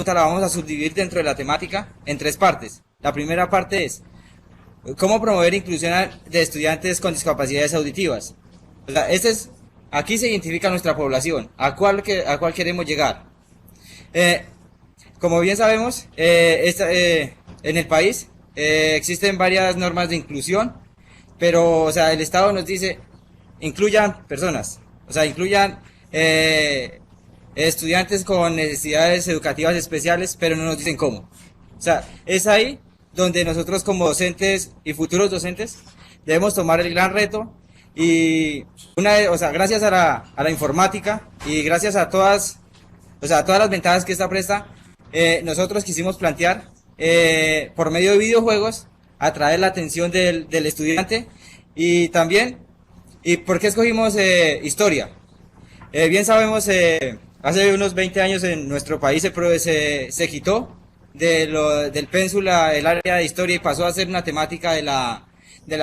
pregunta la vamos a subdividir dentro de la temática en tres partes. La primera parte es cómo promover inclusión de estudiantes con discapacidades auditivas. O sea, aquí se identifica nuestra población, a cuál queremos llegar. Eh, Como bien sabemos, en el país existen varias normas de inclusión, pero, o sea, el Estado nos dice, incluyan personas, o sea, incluyan estudiantes con necesidades educativas especiales, pero no nos dicen cómo. O sea, es ahí donde nosotros como docentes y futuros docentes debemos tomar el gran reto y o sea, gracias a la informática y gracias a todas, o sea, todas las ventajas que esta presta, nosotros quisimos plantear por medio de videojuegos atraer la atención del estudiante y también, ¿y por qué escogimos historia? Bien sabemos, hace unos 20 años en nuestro país se quitó del pénsula el área de historia y pasó a ser una temática del área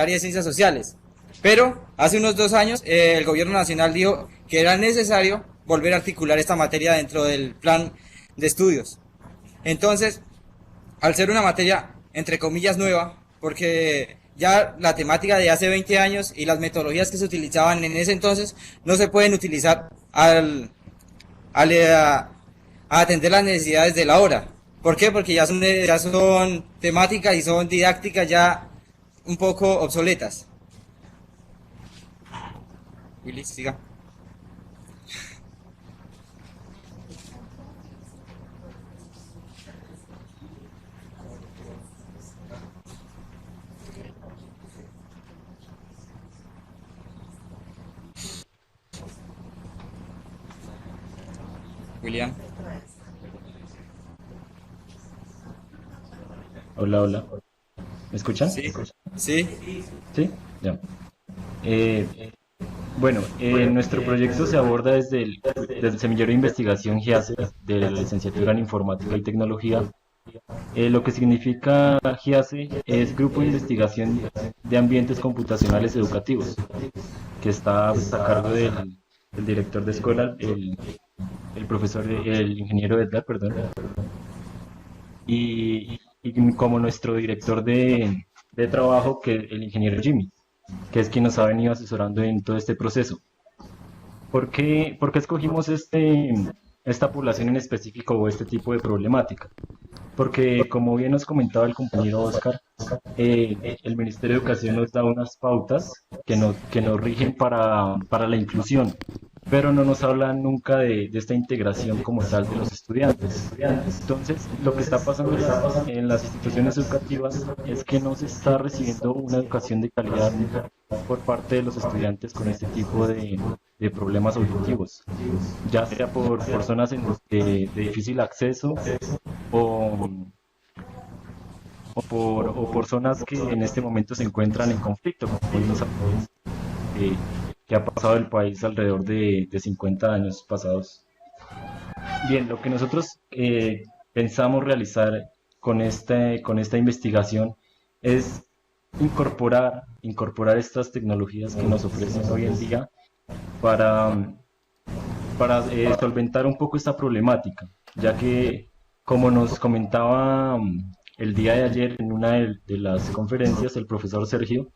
de ciencias sociales. Pero hace unos 2 años el gobierno nacional dijo que era necesario volver a articular esta materia dentro del plan de estudios. Entonces, al ser una materia entre comillas nueva, porque ya la temática de hace 20 años y las metodologías que se utilizaban en ese entonces no se pueden utilizar a atender las necesidades de la hora. ¿Por qué? Porque ya son temáticas y son didácticas ya un poco obsoletas. Willy, siga. William. Hola, hola. ¿Me escuchan? Sí, sí, Sí, ya. Eh, bueno, nuestro proyecto se aborda desde el semillero de investigación GIACE de la licenciatura en Informática y Tecnología. Lo que significa GIACE es Grupo de Investigación de Ambientes Computacionales Educativos, que está pues, a cargo del director de escuela, el ingeniero Edgar, perdón, y como nuestro director de trabajo, que el ingeniero Jimmy, que es quien nos ha venido asesorando en todo este proceso. Por qué escogimos esta población en específico o este tipo de problemática? Porque, como bien nos comentaba el compañero Oscar, el Ministerio de Educación nos da unas pautas que nos rigen para la inclusión, pero no nos hablan nunca de esta integración como tal de los estudiantes. Entonces, lo que está pasando en las instituciones educativas es que no se está recibiendo una educación de calidad por parte de los estudiantes con este tipo de problemas auditivos, ya sea por zonas de difícil acceso o, o por zonas que en este momento se encuentran en conflicto, como vimos eh, que ha pasado el país alrededor de 50 años pasados. Bien, lo que nosotros pensamos realizar con esta investigación es incorporar estas tecnologías que nos ofrecen hoy en día para, para solventar un poco esta problemática, ya que, como nos comentaba el día de ayer en una de las conferencias, el profesor Sergio,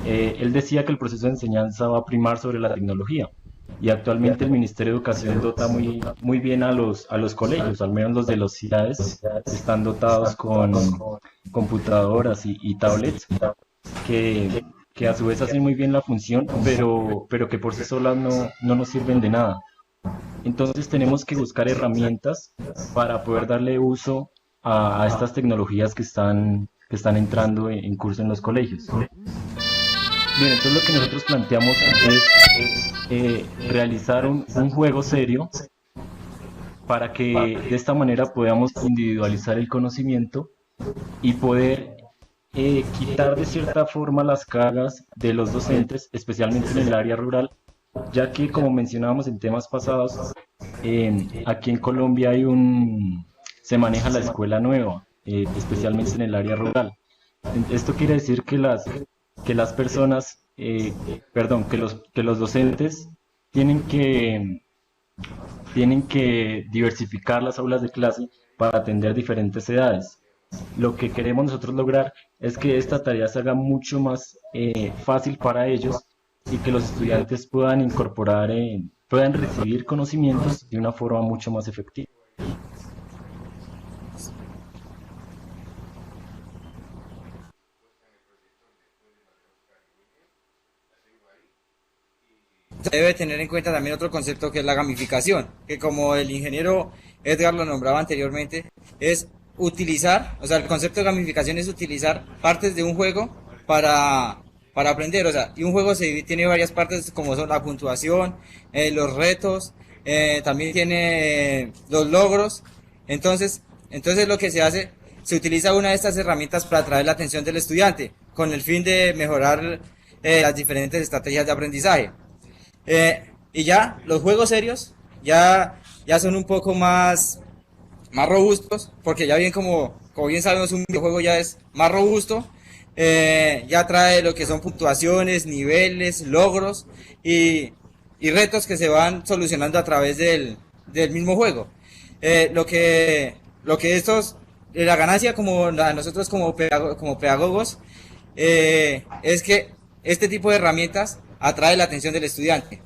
él decía que el proceso de enseñanza va a primar sobre la tecnología. Y actualmente el Ministerio de Educación dota muy bien a los colegios, al menos los de las ciudades, están dotados con computadoras y tablets que a su vez hacen muy bien la función, pero que por sí solas no nos sirven de nada. Entonces tenemos que buscar herramientas para poder darle uso a estas tecnologías que están entrando en curso en los colegios. Bien, entonces lo que nosotros planteamos es realizar un juego serio para que de esta manera podamos individualizar el conocimiento y poder quitar de cierta forma las cargas de los docentes, especialmente en el área rural, ya que como mencionábamos en temas pasados, aquí en Colombia se maneja la escuela nueva, especialmente en el área rural. Esto quiere decir que las personas, perdón, que los docentes tienen que, tienen que diversificar las aulas de clase para atender diferentes edades. Lo que queremos nosotros lograr es que esta tarea se haga mucho más fácil para ellos y que los estudiantes puedan incorporar, puedan recibir conocimientos de una forma mucho más efectiva. Se debe tener en cuenta también otro concepto que es la gamificación, que como el ingeniero Edgar lo nombraba anteriormente, es utilizar, o sea, el concepto de gamificación es utilizar partes de un juego para aprender, o sea, y un juego tiene varias partes como son la puntuación, los retos, también tiene los logros, entonces lo que se hace, se utiliza una de estas herramientas para atraer la atención del estudiante, con el fin de mejorar las diferentes estrategias de aprendizaje. Y ya los juegos serios ya son un poco más robustos, porque ya bien como bien sabemos un videojuego ya es más robusto, ya trae lo que son puntuaciones, niveles, logros y retos que se van solucionando a través del mismo juego. Lo que la ganancia como nosotros como pedagogos, es que este tipo de herramientas atrae la atención del estudiante.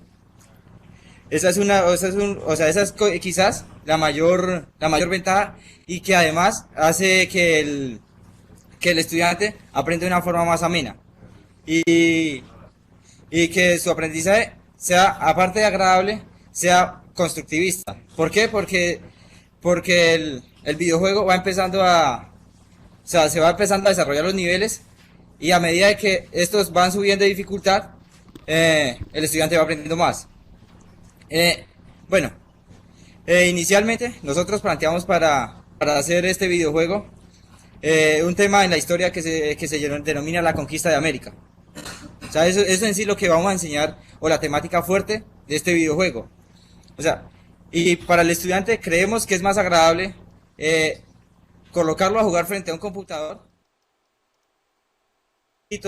Quizás la mayor ventaja y que además hace que el estudiante aprenda de una forma más amena y, y que su aprendizaje sea, aparte de agradable, sea constructivista. ¿Por qué? Porque el videojuego va empezando o sea, se va empezando a desarrollar los niveles y a medida de que estos van subiendo de dificultad, el estudiante va aprendiendo más. Bueno, inicialmente nosotros planteamos para hacer este videojuego un tema en la historia que se denomina la conquista de América. O sea, eso en sí lo que vamos a enseñar, o la temática fuerte de este videojuego. O sea, y para el estudiante creemos que es más agradable colocarlo a jugar frente a un computador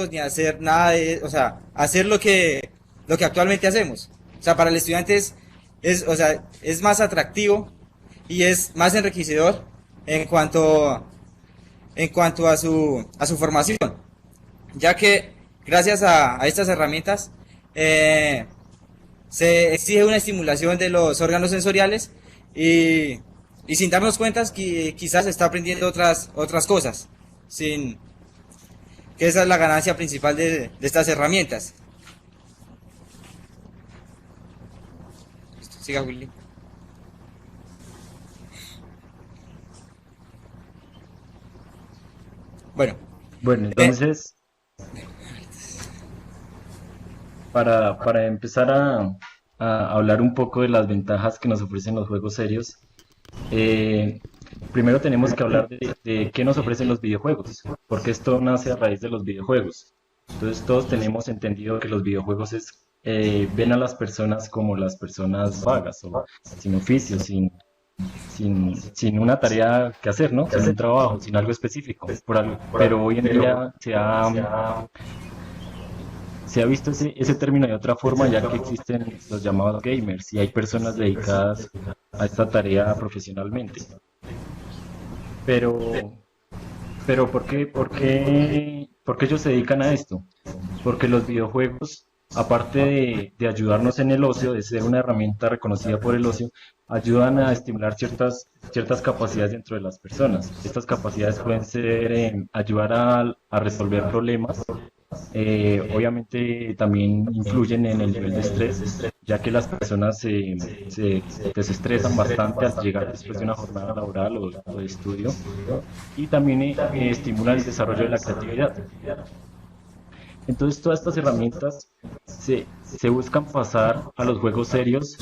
ni hacer nada o sea, hacer lo que actualmente hacemos. O sea, para el estudiante o sea, es más atractivo y es más enriquecedor en cuanto a su formación, ya que gracias a estas herramientas se exige una estimulación de los órganos sensoriales y sin darnos cuenta quizás se está aprendiendo otras cosas, que esa es la ganancia principal de estas herramientas. Siga, Willy. Bueno, Bueno, eh, entonces, para empezar a hablar un poco de las ventajas que nos ofrecen los juegos serios, eh, primero tenemos que hablar de qué nos ofrecen los videojuegos, porque esto nace a raíz de los videojuegos. Entonces todos tenemos entendido que los videojuegos ven a las personas como las personas vagas o sin oficio, sin una tarea que hacer, ¿no? Sin un trabajo, sin algo específico. Pero hoy en día se ha visto ese término de otra forma, ya que existen los llamados gamers y hay personas dedicadas a esta tarea profesionalmente. Pero, pero ¿por qué ellos se dedican a esto? Porque los videojuegos, aparte de ayudarnos en el ocio, de ser una herramienta reconocida por el ocio, ayudan a estimular ciertas capacidades dentro de las personas. Estas capacidades pueden ser ayudar a resolver problemas. Obviamente también influyen en el nivel de estrés, ya que las personas se desestresan bastante al llegar después de una jornada laboral o de estudio, y también estimulan el desarrollo de la creatividad. Entonces todas estas herramientas se buscan pasar a los juegos serios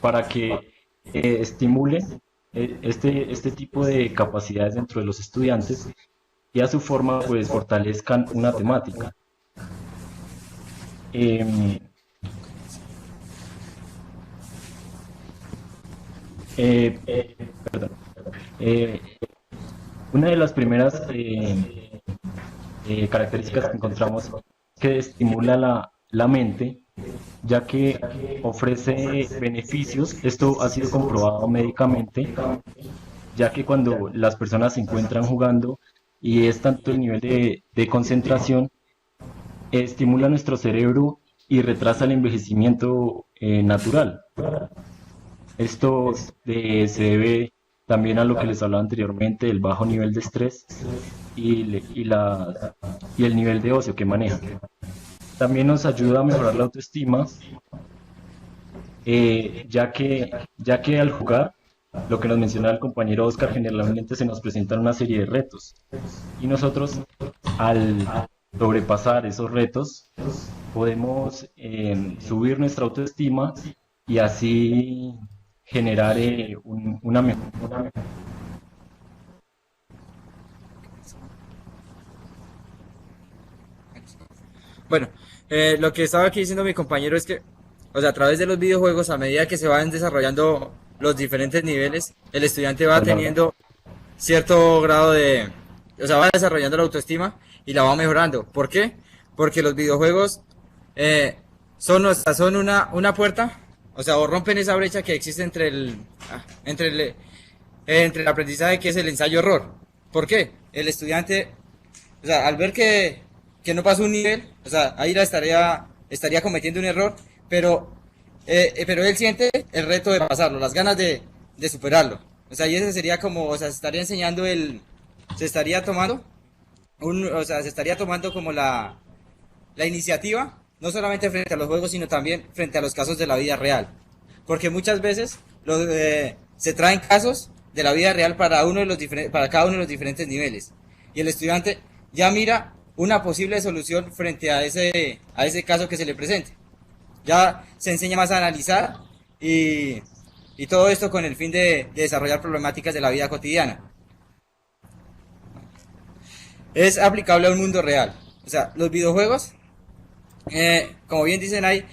para que estimulen este tipo de capacidades dentro de los estudiantes y a su forma pues fortalezcan una temática. Em, Perdón. Eh, una de las primeras características que encontramos es que estimula la mente, ya que ofrece beneficios. Esto ha sido comprobado médicamente, ya que cuando las personas se encuentran jugando y es tanto el nivel de concentración, estimula nuestro cerebro y retrasa el envejecimiento natural. Esto se debe también a lo que les hablaba anteriormente, el bajo nivel de estrés y el nivel de ocio que maneja. También nos ayuda a mejorar la autoestima, ya que al jugar, lo que nos mencionaba el compañero Oscar, generalmente se nos presentan una serie de retos. Y nosotros, al sobrepasar esos retos, podemos subir nuestra autoestima y así generar una mejor. Bueno, lo que estaba aquí diciendo mi compañero es que, o sea, a través de los videojuegos, a medida que se van desarrollando los diferentes niveles, el estudiante va Hola, teniendo cierto grado de, o sea, va desarrollando la autoestima y la va mejorando. ¿Por qué? Porque los videojuegos eh, son, o sea, son una puerta, o sea, o rompen esa brecha que existe entre el aprendizaje que es el ensayo-error. ¿Por qué? El estudiante, o sea, al ver que no pasó un nivel, o sea, ahí estaría cometiendo un error, pero él siente el reto de pasarlo, las ganas de superarlo. O sea, y ese sería como, o sea, se estaría tomando o sea, se estaría tomando como la iniciativa, no solamente frente a los juegos, sino también frente a los casos de la vida real. Porque muchas veces se traen casos de la vida real para cada uno de los diferentes niveles. Y el estudiante ya mira una posible solución frente a ese caso que se le presente. Ya se enseña más a analizar y todo esto con el fin de desarrollar problemáticas de la vida cotidiana. Es aplicable a un mundo real. O sea, los videojuegos, como bien dicen ahí,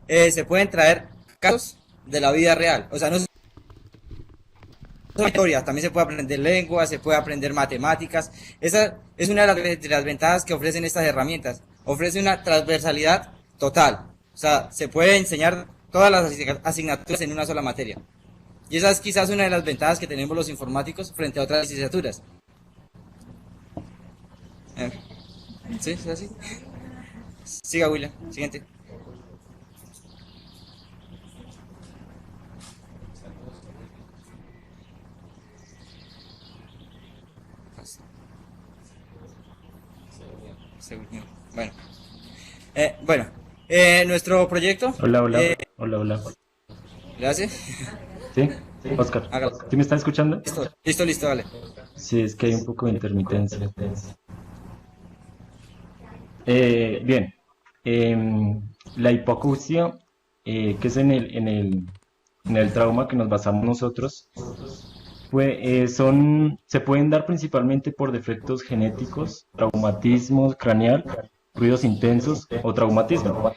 se pueden traer casos de la vida real. O sea, no solo historia, también se puede aprender lengua, se puede aprender matemáticas. Esa es una de las ventajas que ofrecen estas herramientas. Ofrece una transversalidad total. O sea, se puede enseñar todas las asignaturas en una sola materia. Y esa es quizás una de las ventajas que tenemos los informáticos frente a otras licenciaturas. Eh, ¿Sí? ¿Es así? Siga, William. Siguiente. Bueno, bueno, nuestro proyecto, hola, hola, eh, hola, hola. gracias. ¿Sí? Oscar, Hágalo. ¿sí me está escuchando? Listo, listo, listo, vale. Sí, es que hay un poco de intermitencia. Bien, la hipoacusia, que es en el trauma que nos basamos nosotros, se pueden dar principalmente por defectos genéticos, traumatismos craneal, ruidos intensos o traumatismo.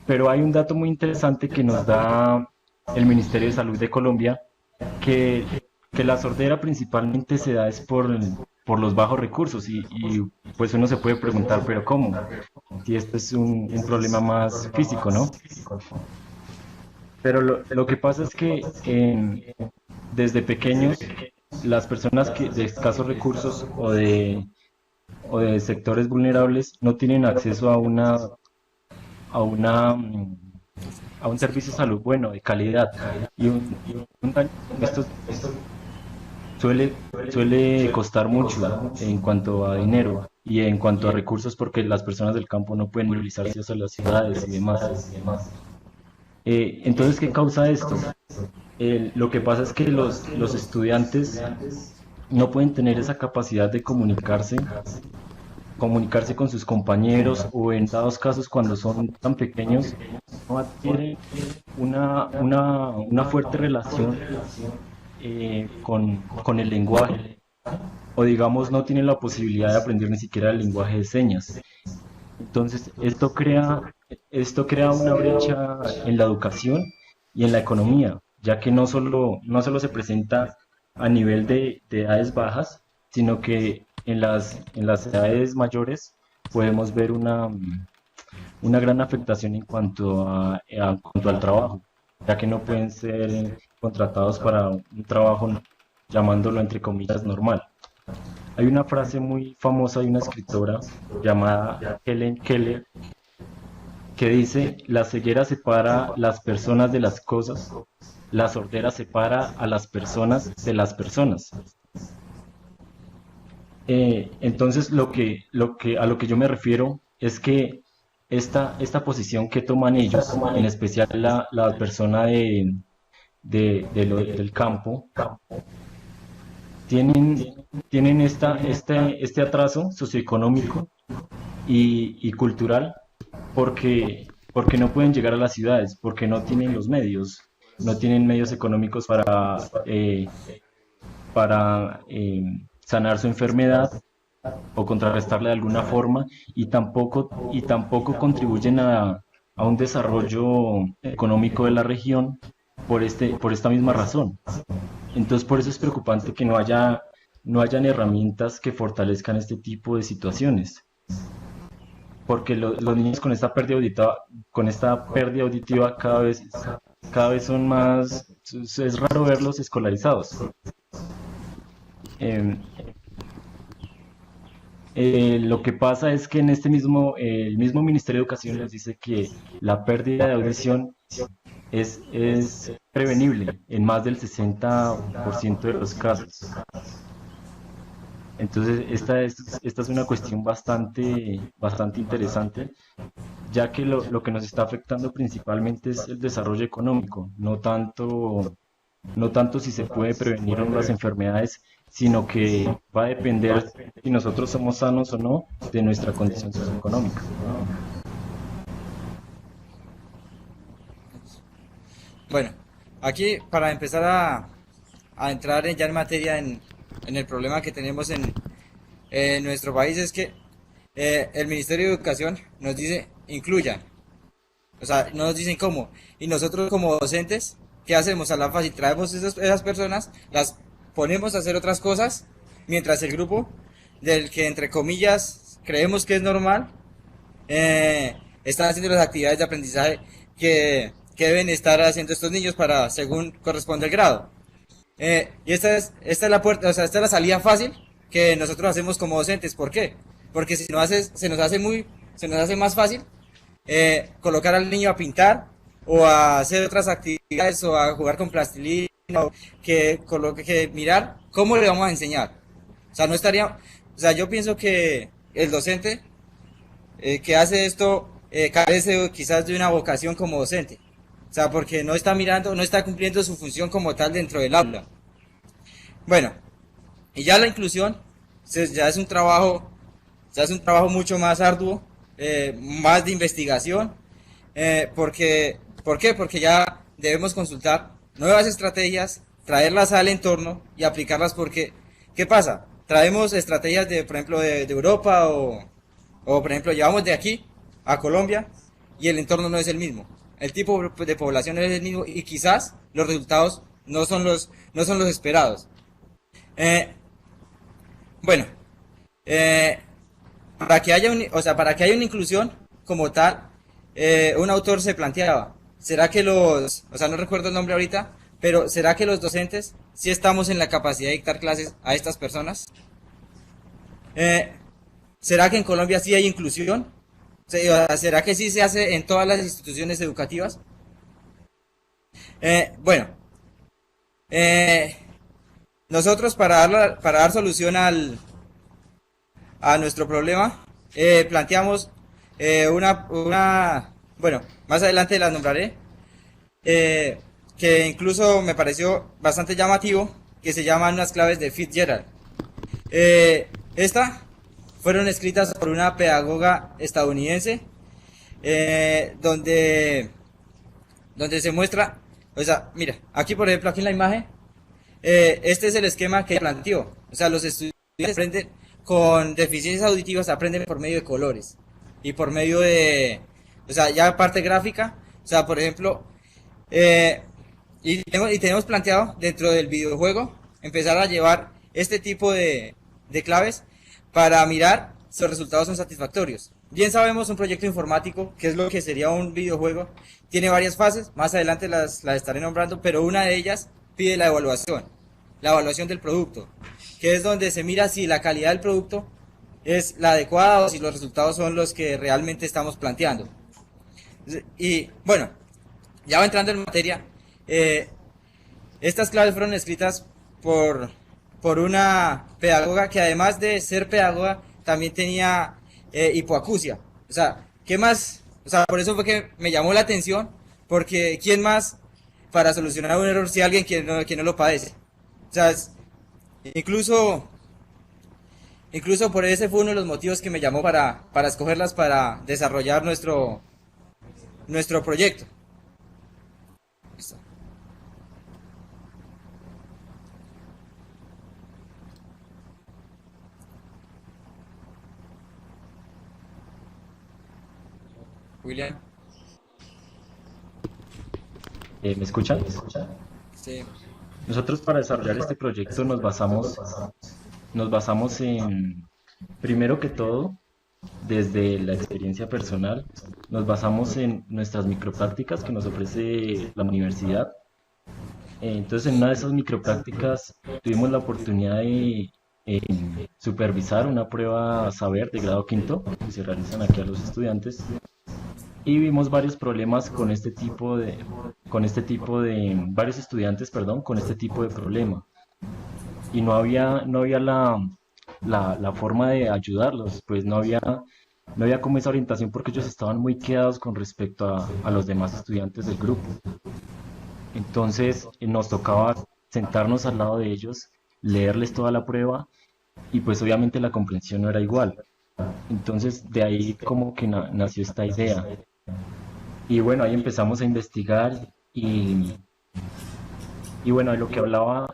Pero hay un dato muy interesante que nos da el Ministerio de Salud de Colombia, que, que la sordera principalmente se da es por los bajos recursos y pues uno se puede preguntar, pero ¿cómo? Si esto es un problema más físico, ¿no? Pero lo que pasa es que desde pequeños las personas de escasos recursos o de sectores vulnerables no tienen acceso a una a un servicio de salud bueno, de calidad. Y un daño como esto suele costar mucho en cuanto a dinero y en cuanto a recursos porque las personas del campo no pueden movilizarse hacia las ciudades y demás. Entonces, ¿qué causa esto? Lo que pasa es que los estudiantes no pueden tener esa capacidad de comunicarse con sus compañeros o en dados casos cuando son tan pequeños, no adquieren una fuerte relación con el lenguaje o digamos no tienen la posibilidad de aprender ni siquiera el lenguaje de señas. Entonces, esto crea una brecha en la educación y en la economía, ya que no solo se presenta a nivel de edades bajas, sino que en las edades mayores podemos ver una gran afectación en cuanto al trabajo, ya que no pueden ser contratados para un trabajo llamándolo entre comillas normal. Hay una frase muy famosa de una escritora llamada Helen Keller que dice, la ceguera separa las personas de las cosas, la sordera separa a las personas de las personas. Entonces, a lo que yo me refiero es que esta posición que toman ellos, en especial la persona del campo, tienen este atraso socioeconómico y cultural porque no pueden llegar a las ciudades, porque no tienen los medios, no tienen medios económicos para sanar su enfermedad o contrarrestarla de alguna forma y tampoco contribuyen a un desarrollo económico de la región por esta misma razón. Entonces, por eso es preocupante que no hayan herramientas que fortalezcan este tipo de situaciones, porque los niños con esta pérdida auditiva cada vez son más, es raro verlos escolarizados. Em, lo que pasa es que el mismo Ministerio de Educación les dice que la pérdida de audición es prevenible en más del 60% de los casos. Entonces, esta es una cuestión bastante interesante, ya que lo que nos está afectando principalmente es el desarrollo económico, no tanto si se puede prevenir o no las enfermedades, sino que va a depender si nosotros somos sanos o no de nuestra condición socioeconómica. Bueno, aquí para empezar a entrar ya en materia en el problema que tenemos en nuestro país es que el Ministerio de Educación nos dice incluyan, o sea, no nos dicen cómo. Y nosotros como docentes, ¿qué hacemos? A la fácil, traemos esas personas, las ponemos a hacer otras cosas, mientras el grupo del que entre comillas creemos que es normal, están haciendo las actividades de aprendizaje que deben estar haciendo estos niños para según corresponde el grado. Y esta es la puerta, o sea, esta es la salida fácil que nosotros hacemos como docentes. ¿Por qué? Porque si se nos hace más fácil colocar al niño a pintar o a hacer otras actividades o a jugar con plastilina o que mirar cómo le vamos a enseñar. O sea, no estaría, o sea, yo pienso que el docente que hace esto carece quizás de una vocación como docente. O sea, porque no está mirando, no está cumpliendo su función como tal dentro del aula. Bueno, y ya la inclusión ya es un trabajo mucho más arduo, más de investigación, ¿por qué? Porque ya debemos consultar nuevas estrategias, traerlas al entorno y aplicarlas porque, ¿qué pasa? Traemos estrategias por ejemplo, de Europa o, por ejemplo, llevamos de aquí a Colombia y el entorno no es el mismo. El tipo de población no es el mismo y quizás los resultados no son los esperados. Eh, bueno, eh, para que haya una inclusión como tal, un autor se planteaba, ¿será que o sea, no recuerdo el nombre ahorita, pero ¿será que los docentes sí estamos en la capacidad de dictar clases a estas personas? Eh, ¿Será que en Colombia sí hay inclusión? ¿Será que sí se hace en todas las instituciones educativas? Bueno, eh, nosotros para dar solución a nuestro problema, planteamos bueno, más adelante las nombraré, que incluso me pareció bastante llamativo, que se llaman unas claves de Fitzgerald. Esta fueron escritas por una pedagoga estadounidense, donde se muestra, o sea, mira, aquí por ejemplo, aquí en la imagen, este es el esquema que planteó. O sea, los estudiantes aprenden con deficiencias auditivas, aprenden por medio de colores y por medio o sea, ya parte gráfica, o sea, por ejemplo, y tenemos planteado dentro del videojuego empezar a llevar este tipo de claves para mirar si los resultados son satisfactorios. Bien sabemos un proyecto informático, que es lo que sería un videojuego, tiene varias fases, más adelante las estaré nombrando, pero una de ellas pide la evaluación. la evaluación del producto, que es donde se mira si la calidad del producto es la adecuada o si los resultados son los que realmente estamos planteando. Y bueno, ya va entrando en materia, eh, estas claves fueron escritas por, por una pedagoga que además de ser pedagoga también tenía hipoacusia. O sea, ¿qué más? O sea, por eso fue que me llamó la atención, porque ¿quién más para solucionar un error si alguien que no lo padece? O sea, incluso, incluso por ese fue uno de los motivos que me llamó para escogerlas para desarrollar nuestro proyecto. Listo. William, ¿Me escuchan? sí, Nosotros para desarrollar este proyecto nos basamos en, primero que todo, desde la experiencia personal, nos basamos en nuestras microprácticas que nos ofrece la universidad. Entonces, en una de esas microprácticas tuvimos la oportunidad de supervisar una prueba saber de grado quinto que se realizan aquí a los estudiantes y vimos varios problemas con este tipo de, varios estudiantes, perdón, con este tipo de problema. Y no había la forma de ayudarlos, pues no había como esa orientación porque ellos estaban muy quedados con respecto a los demás estudiantes del grupo. Entonces nos tocaba sentarnos al lado de ellos, leerles toda la prueba y pues obviamente la comprensión no era igual. Entonces de ahí como que nació esta idea. Y bueno, ahí empezamos a investigar y bueno, lo que hablaba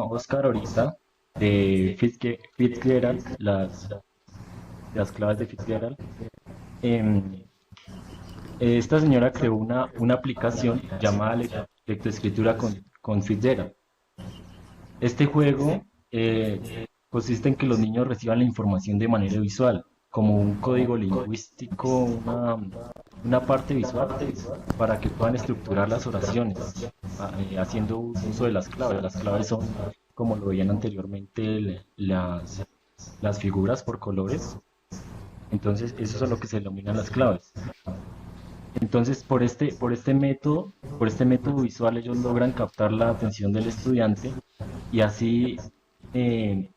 Oscar ahorita de Fitzgerald, las claves de Fitzgerald, em, esta señora creó una aplicación llamada Lectoescritura con Fitzgerald. Este juego consiste en que los niños reciban la información de manera visual, como un código lingüístico, una parte visual, para que puedan estructurar las oraciones, haciendo uso de las claves. Las claves son, como lo veían anteriormente, las figuras por colores. Entonces, eso es a lo que se denominan las claves. Entonces, por este método visual, ellos logran captar la atención del estudiante y así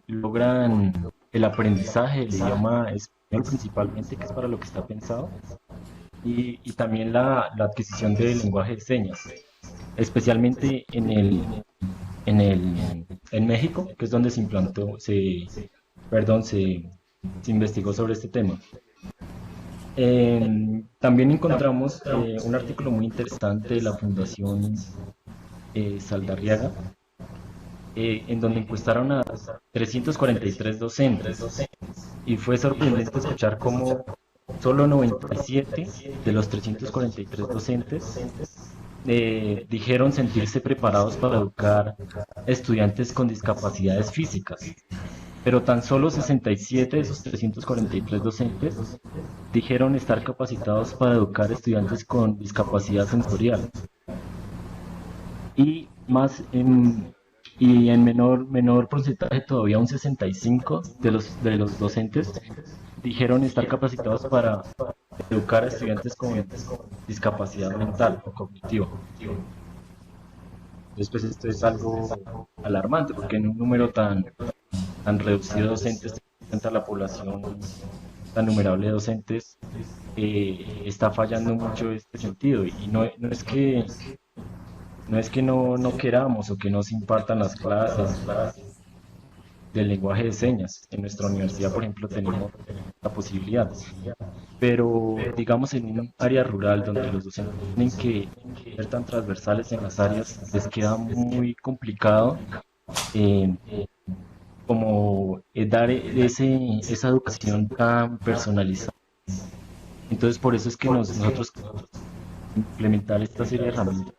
logran el aprendizaje del idioma español principalmente, que es para lo que está pensado, y también la adquisición del lenguaje de señas, especialmente en México, que es donde se implantó, perdón, se investigó sobre este tema. También encontramos un artículo muy interesante de la Fundación Saldarriaga, en donde encuestaron a 343 docentes y fue sorprendente escuchar cómo solo 97 de los 343 docentes dijeron sentirse preparados para educar estudiantes con discapacidades físicas, pero tan solo 67 de esos 343 docentes dijeron estar capacitados para educar estudiantes con discapacidad sensorial. Y más y en menor porcentaje todavía un 65 de los docentes dijeron estar capacitados para educar a estudiantes con discapacidad mental o cognitiva. Después esto es algo alarmante porque en un número tan reducido de docentes frente a la población tan numerable de docentes está fallando mucho este sentido y no es que no queramos o que no se impartan las clases del lenguaje de señas. En nuestra universidad, por ejemplo, tenemos la posibilidad, pero digamos en un área rural donde los docentes tienen que ser tan transversales en las áreas, les queda muy complicado eh, como dar esa educación tan personalizada. Entonces, por eso es que nosotros implementar esta serie de herramientas.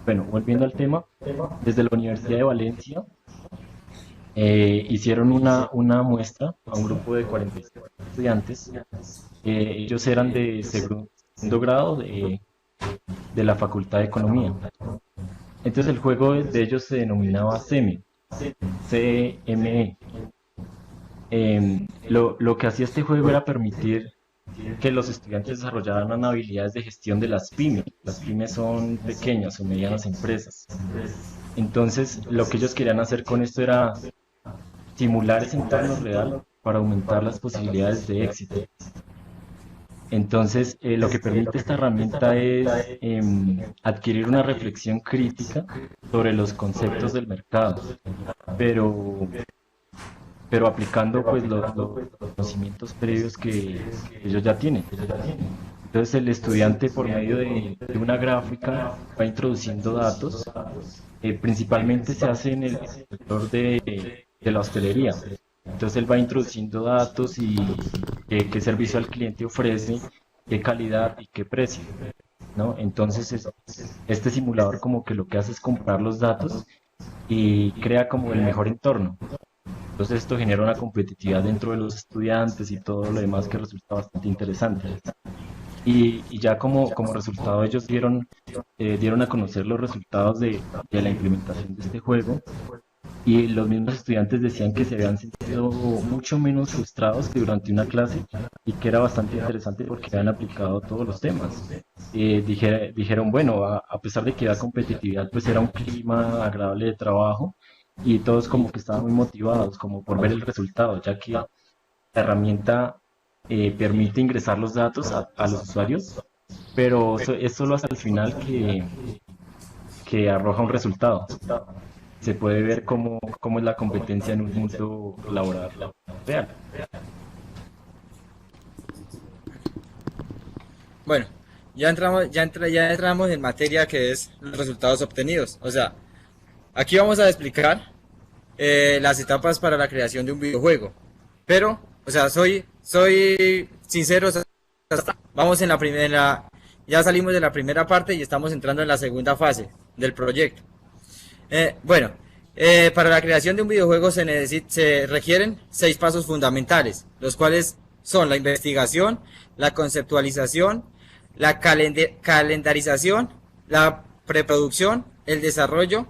Bueno, volviendo al tema, desde la Universidad de Valencia hicieron una muestra a un grupo de 45 estudiantes. Ellos eran de segundo grado de la Facultad de Economía. Entonces el juego de ellos se denominaba CME, CME. Lo que hacía este juego era permitir que los estudiantes desarrollaran habilidades de gestión de las pymes. Las pymes son pequeñas o medianas empresas. Entonces, lo que ellos querían hacer con esto era simular ese entorno real para aumentar las posibilidades de éxito. Entonces, lo que permite esta herramienta es adquirir una reflexión crítica sobre los conceptos del mercado, pero, pero aplicando pues los conocimientos previos que ellos ya tienen. Entonces, el estudiante por medio de una gráfica va introduciendo datos, principalmente se hace en el sector de la hostelería. Entonces él va introduciendo datos y qué servicio al cliente ofrece, qué calidad y qué precio, ¿no? Entonces este simulador como que lo que hace es comparar los datos y crea como el mejor entorno. Entonces esto genera una competitividad dentro de los estudiantes y todo lo demás que resulta bastante interesante. Y ya como resultado ellos dieron a conocer los resultados de la implementación de este juego y los mismos estudiantes decían que se habían sentido mucho menos frustrados que durante una clase y que era bastante interesante porque habían aplicado todos los temas. Dijeron, bueno, a pesar de que había competitividad, pues era un clima agradable de trabajo y todos como que estaban muy motivados como por ver el resultado, ya que la herramienta permite ingresar los datos a los usuarios, pero es solo hasta el final que arroja un resultado. Se puede ver cómo es la competencia en un mundo laboral real. Bueno, ya entramos en materia que es los resultados obtenidos. O sea, aquí vamos a explicar las etapas para la creación de un videojuego. Pero, o sea, soy sincero, o sea, vamos en la primera, ya salimos de la primera parte y estamos entrando en la segunda fase del proyecto. Bueno, para la creación de un videojuego se requieren 6 pasos fundamentales, los cuales son la investigación, la conceptualización, la calendarización, la preproducción, el desarrollo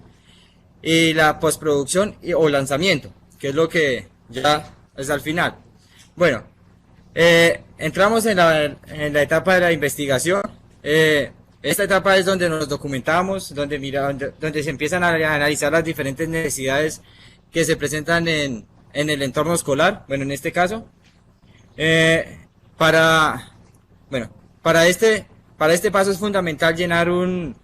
y la postproducción o lanzamiento, que es lo que ya es al final. Bueno, entramos en la etapa de la investigación. Esta etapa es donde nos documentamos, donde se empiezan a analizar las diferentes necesidades que se presentan en el entorno escolar, bueno, en este caso. Para, bueno, para este paso es fundamental llenar un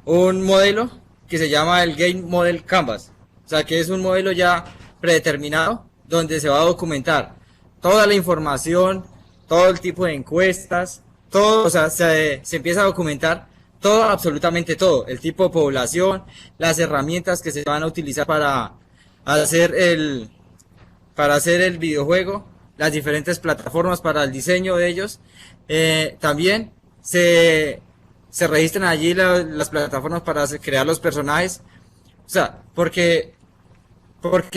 modelo que se llama el Game Model Canvas. O sea, que es un modelo ya predeterminado donde se va a documentar toda la información, todo el tipo de encuestas, todo, o sea, se empieza a documentar todo, absolutamente todo, el tipo de población, las herramientas que se van a utilizar para hacer el videojuego, las diferentes plataformas para el diseño de ellos. También se registran allí las plataformas para crear los personajes. O sea, porque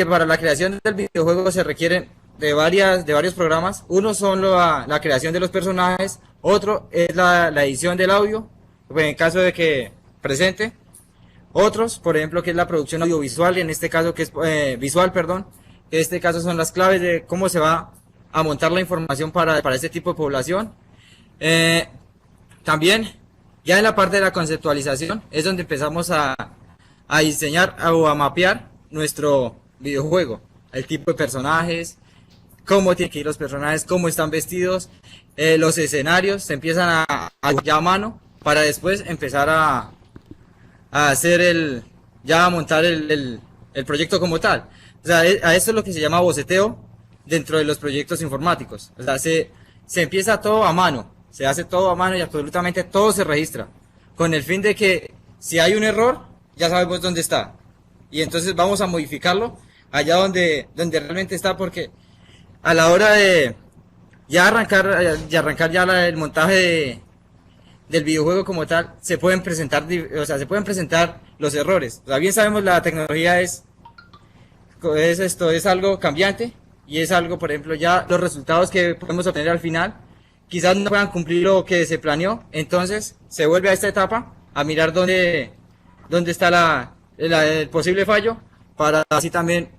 para la creación del videojuego se requieren de varios programas. Uno son la creación de los personajes, otro es la edición del audio, en caso de que presente. Otros, por ejemplo, que es la producción audiovisual, en este caso que es visual, perdón. En este caso son las claves de cómo se va a montar la información para este tipo de población. También, ya en la parte de la conceptualización, es donde empezamos a diseñar o a mapear nuestro videojuego. El tipo de personajes, cómo tienen que ir los personajes, cómo están vestidos, los escenarios, se empiezan a mano para después empezar a hacer a montar el proyecto como tal. O sea, a eso es lo que se llama boceteo dentro de los proyectos informáticos. O sea, se empieza todo a mano, se hace todo a mano y absolutamente todo se registra, con el fin de que si hay un error, ya sabemos dónde está. Y entonces vamos a modificarlo allá donde realmente está, porque a la hora de ya arrancar ya el montaje del videojuego como tal, se pueden presentar los errores. O sea, bien sabemos, la tecnología es algo cambiante y es algo, por ejemplo, ya los resultados que podemos obtener al final quizás no puedan cumplir lo que se planeó. Entonces se vuelve a esta etapa a mirar dónde está el posible fallo para así también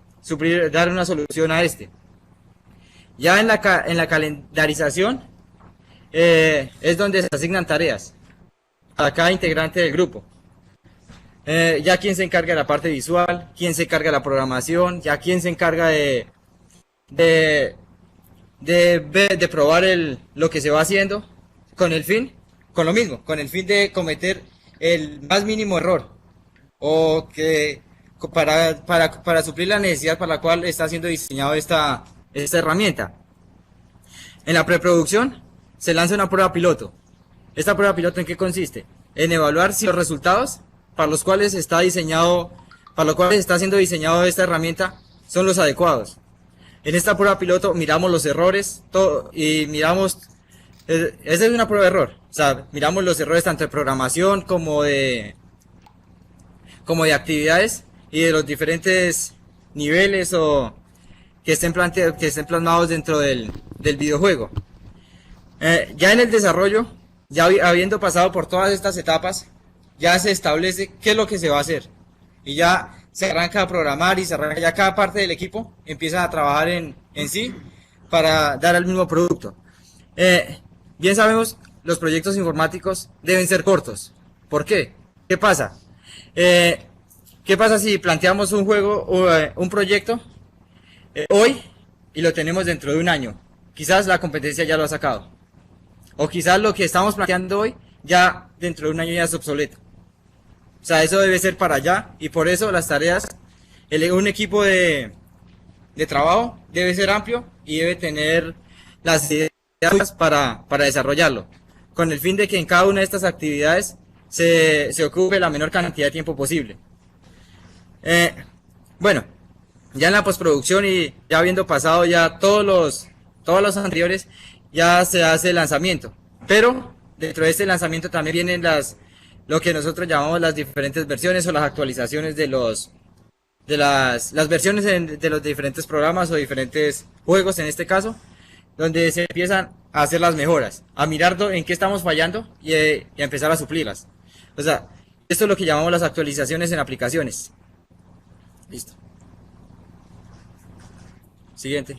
dar una solución a este. Ya en la calendarización es donde se asignan tareas a cada integrante del grupo. Ya quién se encarga de la parte visual, quién se encarga de la programación, ya quién se encarga de, de probar lo que se va haciendo con el fin, con lo mismo, con el fin de cometer el más mínimo error o que para suplir la necesidad para la cual está siendo diseñado esta herramienta. En la preproducción se lanza una prueba piloto. ¿Esta prueba piloto en qué consiste? En evaluar si los resultados para los cuales está siendo diseñado esta herramienta son los adecuados. En esta prueba piloto miramos los errores y miramos, esa es una prueba de error, o sea, miramos los errores tanto de programación como de actividades y de los diferentes niveles que estén plasmados dentro del videojuego. Ya en el desarrollo, ya habiendo pasado por todas estas etapas, ya se establece qué es lo que se va a hacer y ya se arranca a programar y ya cada parte del equipo empieza a trabajar en sí para dar el mismo producto. Bien sabemos, los proyectos informáticos deben ser cortos. ¿Por qué? ¿Qué pasa? ¿Qué pasa si planteamos un juego o un proyecto hoy y lo tenemos dentro de un año? Quizás la competencia ya lo ha sacado. O quizás lo que estamos planteando hoy ya dentro de un año ya es obsoleto. O sea, eso debe ser para allá y por eso las tareas, un equipo de trabajo debe ser amplio y debe tener las ideas para desarrollarlo, con el fin de que en cada una de estas actividades se ocupe la menor cantidad de tiempo posible. Bueno, ya en la postproducción y ya habiendo pasado ya todos los anteriores, ya se hace el lanzamiento, pero dentro de este lanzamiento también vienen lo que nosotros llamamos las diferentes versiones o las actualizaciones de las versiones de los diferentes programas o diferentes juegos en este caso, donde se empiezan a hacer las mejoras, a mirar en qué estamos fallando y a empezar a suplirlas. O sea, esto es lo que llamamos las actualizaciones en aplicaciones. Listo. Siguiente.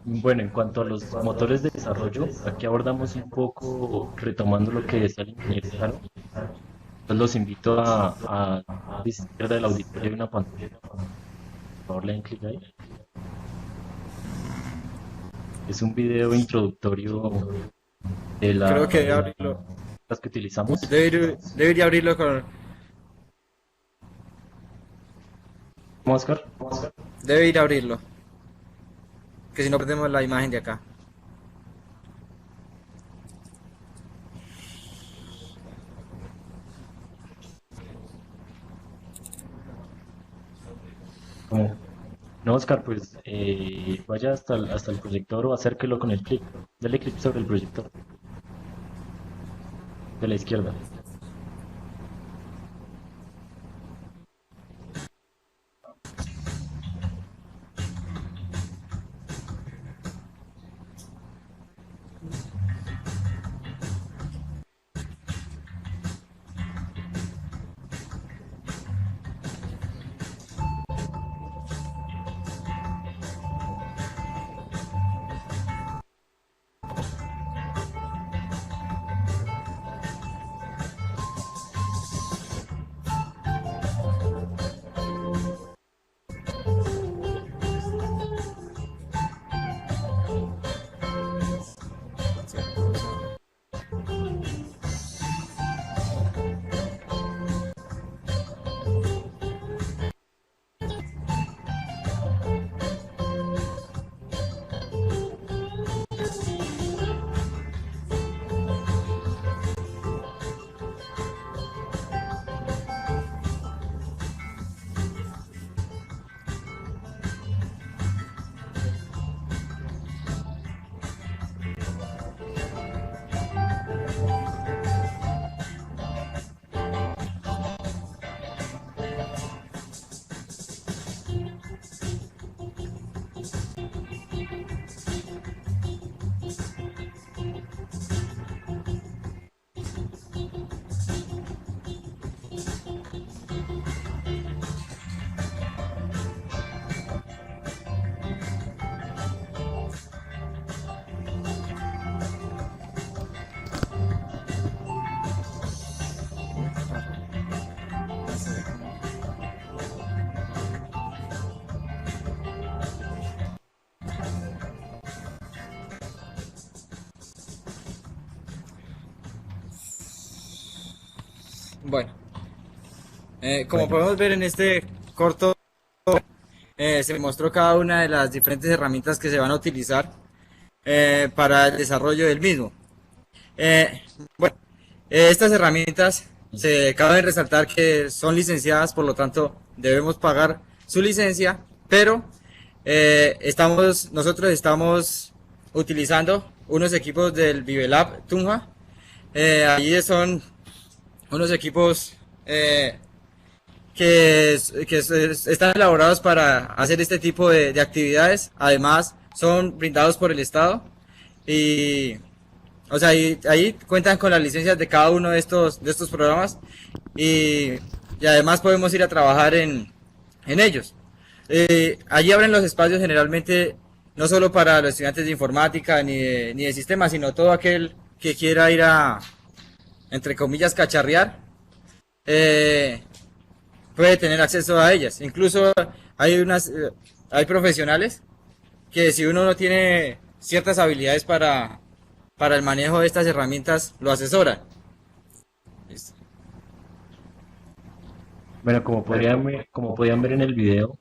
Bueno, en cuanto a los motores de desarrollo, aquí abordamos un poco, retomando lo que decía el ingeniero Caro. Pues los invito a la izquierda del auditorio hay una pantalla. Por favor, le den clic ahí. Es un video introductorio de Creo que debe abrirlo. las que utilizamos. Debería abrirlo con... ¿Cómo, Oscar? Debe ir a abrirlo. Que si no perdemos la imagen de acá. ¿Cómo? No, Oscar, pues vaya hasta el proyector o acérquelo con el clic. Dale clic sobre el proyector. De la izquierda. Bueno, como Bueno, podemos ver en este corto, se mostró cada una de las diferentes herramientas que se van a utilizar para el desarrollo del mismo. Eh, bueno, estas herramientas se cabe resaltar que son licenciadas, por lo tanto debemos pagar su licencia, pero nosotros estamos utilizando unos equipos del Vivelab Tunja. Allí son unos equipos están elaborados para hacer este tipo de actividades. Además, son brindados por el Estado y, o sea, ahí cuentan con las licencias de cada uno de estos programas y, y además podemos ir a trabajar en ellos. Allí abren los espacios generalmente no solo para los estudiantes de informática ni de sistemas, sino todo aquel que quiera ir a, entre comillas, cacharrear. Eh, Puede tener acceso a ellas. Incluso hay profesionales que si uno no tiene ciertas habilidades para el manejo de estas herramientas, lo asesoran. Listo. bueno, como podían ver en el video,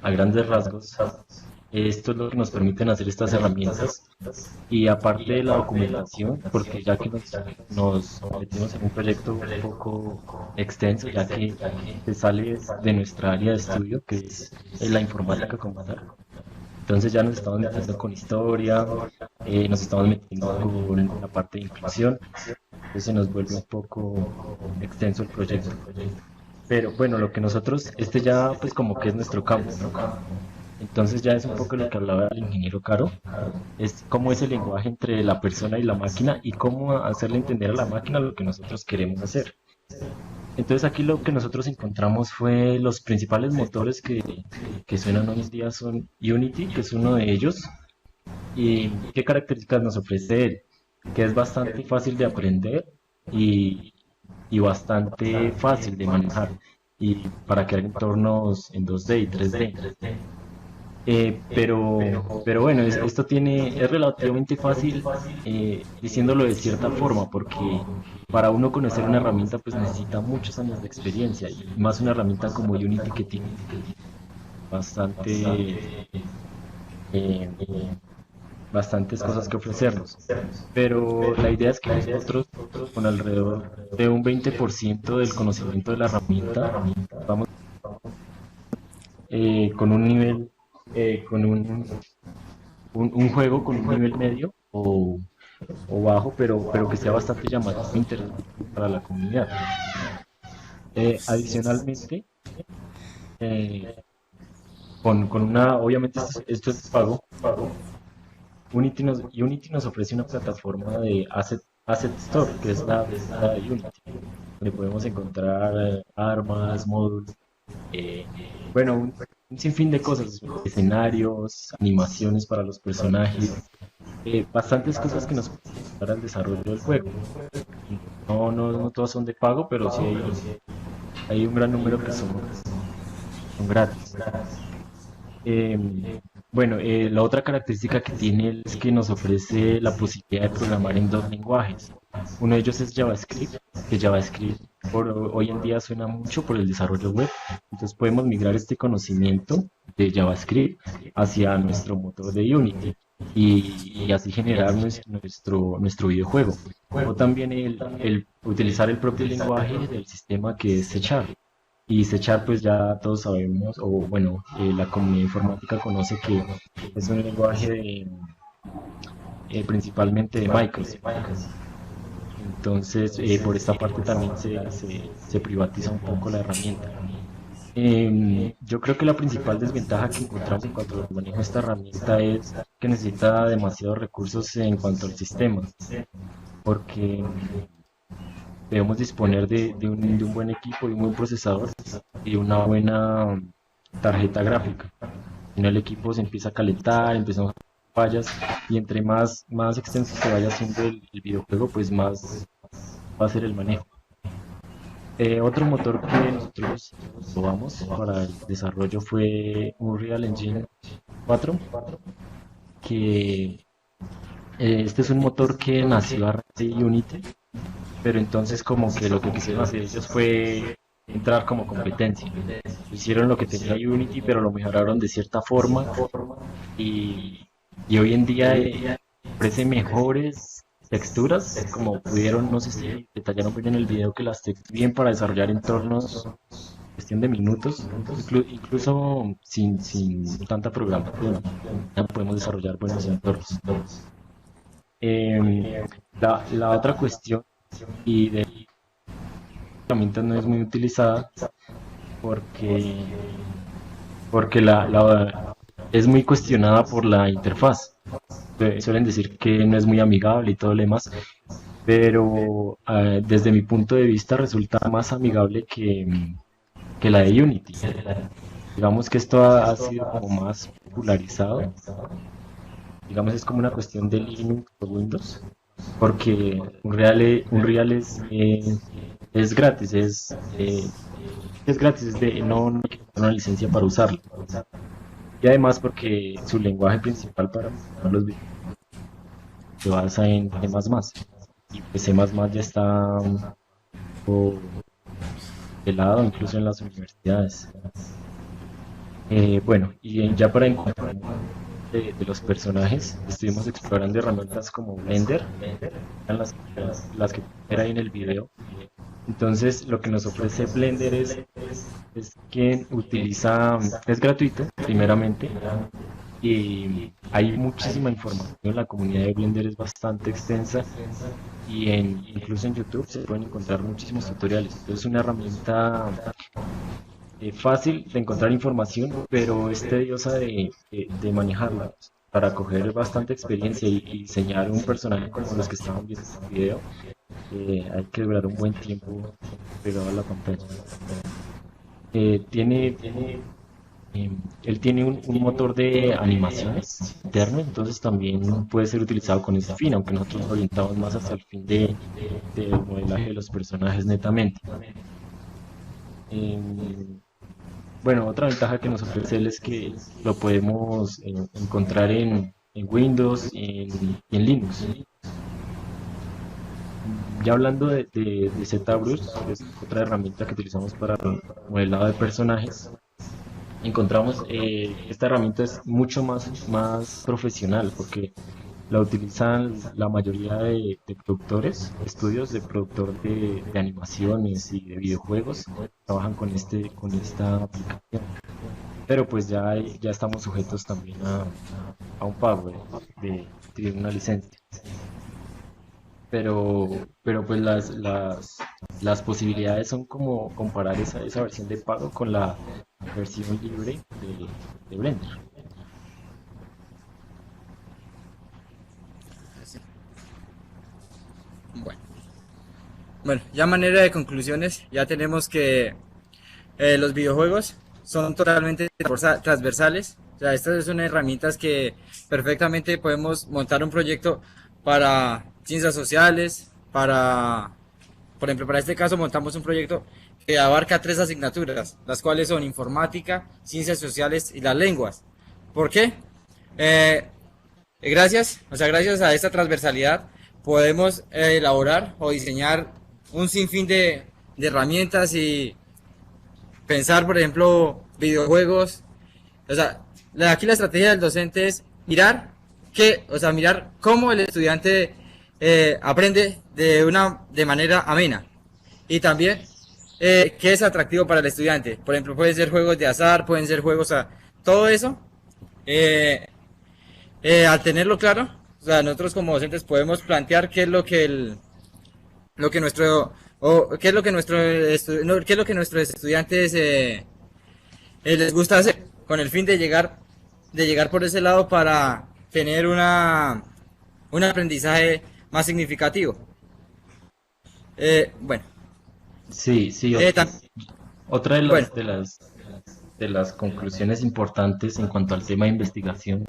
a grandes rasgos, esto es lo que nos permiten hacer estas herramientas. Y aparte de la documentación, porque ya que nos metimos en un proyecto un poco extenso, ya que se sale de nuestra área de estudio, que es la informática como tal. Entonces ya nos estamos metiendo con historia, nos estamos metiendo con la parte de inclusión, entonces se nos vuelve un poco extenso el proyecto. Pero bueno, lo que nosotros, este ya pues como que es nuestro campo, ¿no? Entonces ya es un poco lo que hablaba el ingeniero Caro, es cómo es el lenguaje entre la persona y la máquina y cómo hacerle entender a la máquina lo que nosotros queremos hacer. Entonces aquí lo que nosotros encontramos fue los principales motores que suenan hoy en día son Unity, que es uno de ellos, y qué características nos ofrece él, que es bastante fácil de aprender y, y bastante fácil de manejar y para crear entornos en 2D y 3D. Pero bueno, es relativamente fácil diciéndolo de cierta forma, porque para uno conocer una herramienta pues necesita muchos años de experiencia y más una herramienta como Unity que tiene bastante, eh, bastantes cosas que ofrecernos. Pero la idea es que nosotros con alrededor de un 20% del conocimiento de la herramienta vamos con un nivel, con un juego con un nivel medio o bajo, pero que sea bastante llamativo e interesante para la comunidad. Adicionalmente, eh, con una, obviamente esto es pago, Unity nos ofrece una plataforma de Asset Store, que es la de Unity, donde podemos encontrar armas, módulos, eh, bueno, un sinfín de cosas, escenarios, animaciones para los personajes, bastantes cosas que nos pueden ayudar al desarrollo del juego. No todas son de pago, pero sí hay un gran número que son gratis. Bueno, la otra característica que tiene él es que nos ofrece la posibilidad de programar en dos lenguajes. Uno de ellos es JavaScript, que JavaScript hoy en día suena mucho por el desarrollo web. Entonces podemos migrar este conocimiento de JavaScript hacia nuestro motor de Unity y así generar nuestro videojuego. O también el utilizar el propio lenguaje del sistema que es C Sharp. Y C Sharp, pues ya todos sabemos, o bueno, la comunidad informática conoce que es un lenguaje principalmente de Microsoft. Entonces, por esta parte también se privatiza un poco la herramienta. Yo creo que la principal desventaja que encontramos en cuanto al manejo de esta herramienta es que necesita demasiados recursos en cuanto al sistema, porque debemos disponer de un buen equipo y un buen procesador y una buena tarjeta gráfica. Si no, el equipo se empieza a calentar, empezamos a tener fallas y entre más extenso se vaya haciendo el videojuego, pues más va a ser el manejo. Otro motor que nosotros probamos para el desarrollo fue Unreal Engine 4, que este es un motor que nació a raíz de Unity pero entonces como que lo que quisieron hacer ellos fue entrar como competencia. Hicieron lo que tenía Unity, pero lo mejoraron de cierta forma y, y hoy en día ofrece mejores texturas, como pudieron, no sé si detallaron bien en el video, que las texturas bien para desarrollar entornos cuestión de minutos, incluso sin tanta programación, ya podemos desarrollar buenos entornos. La otra cuestión, y de herramientas no es muy utilizada porque, porque es muy cuestionada por la interfaz. Suelen decir que no es muy amigable y todo lo demás, pero desde mi punto de vista resulta más amigable que la de Unity. Digamos que esto ha sido como más popularizado. Digamos es como una cuestión de Linux o Windows, porque Unreal es gratis, es gratis, no hay que pagar una licencia para usarlo. Y además porque su lenguaje principal para programar los videos se basa en C++. Y pues C++ ya está un poco pelado incluso en las universidades. Bueno, y ya para encontrar de los personajes, estuvimos explorando herramientas como Blender, eran las que era ahí en el video. Entonces, lo que nos ofrece Blender es que es gratuito, primeramente, y hay muchísima información. La comunidad de Blender es bastante extensa y incluso en YouTube se pueden encontrar muchísimos tutoriales. Entonces, es una herramienta fácil de encontrar información, pero es tediosa de manejarla. Para coger bastante experiencia y diseñar un personaje como los que estaban viendo en el video, hay que durar un buen tiempo pegado a la pantalla. Eh, tiene, Él tiene un motor de animaciones interno, entonces también puede ser utilizado con ese fin, aunque nosotros lo orientamos más hacia el fin del modelaje de los personajes netamente. Em, Bueno, otra ventaja que nos ofrece él es que lo podemos encontrar en Windows y en Linux. Ya hablando de ZBrush, que es otra herramienta que utilizamos para el modelado de personajes, encontramos esta herramienta es mucho más profesional porque la utilizan la mayoría de productores, estudios de productor de animaciones y de videojuegos, trabajan con esta aplicación. Pero pues ya estamos sujetos también a un pago de una licencia. Pero pues las posibilidades son como comparar esa versión de pago con la versión libre de Blender. Bueno, bueno, ya a manera de conclusiones, ya tenemos que los videojuegos son totalmente transversales. O sea, estas son herramientas que perfectamente podemos montar un proyecto para ciencias sociales, por ejemplo, para este caso montamos un proyecto que abarca 3 asignaturas, las cuales son informática, ciencias sociales y las lenguas. ¿Por qué? Eh, gracias a esta transversalidad podemos elaborar o diseñar un sinfín de herramientas y pensar, por ejemplo, videojuegos. O sea, aquí la estrategia del docente es mirar cómo el estudiante aprende de manera amena y también qué es atractivo para el estudiante. Por ejemplo, pueden ser juegos de azar, pueden ser juegos a todo eso. eh, al tenerlo claro, o sea, nosotros como docentes podemos plantear qué es lo que nuestro o qué es lo que qué es lo que nuestros estudiantes les gusta hacer con el fin de llegar por ese lado para tener un aprendizaje más significativo. Bueno, Sí, sí, eh, tam- otra de bueno, las conclusiones importantes en cuanto al tema de investigación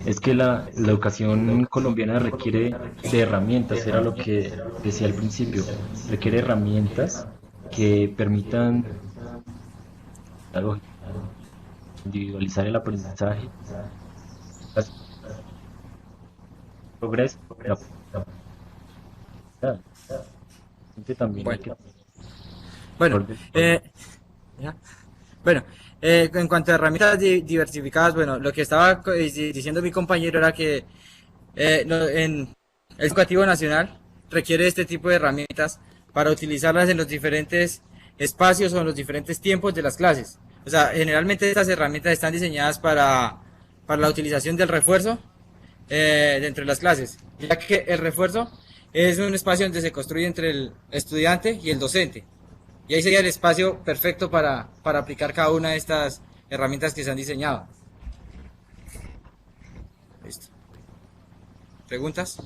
es que la educación colombiana requiere de herramientas, era lo que decía al principio, requiere herramientas que permitan individualizar el aprendizaje, el progreso, la también hay Bueno, que bueno, volver- ya. Bueno, en cuanto a herramientas diversificadas, bueno, lo que estaba diciendo mi compañero era que el educativo nacional requiere este tipo de herramientas para utilizarlas en los diferentes espacios o en los diferentes tiempos de las clases. O sea, generalmente estas herramientas están diseñadas para la utilización del refuerzo dentro de las clases, ya que el refuerzo es un espacio donde se construye entre el estudiante y el docente. Y ahí sería el espacio perfecto para aplicar cada una de estas herramientas que se han diseñado. Listo. ¿Preguntas?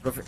Profe.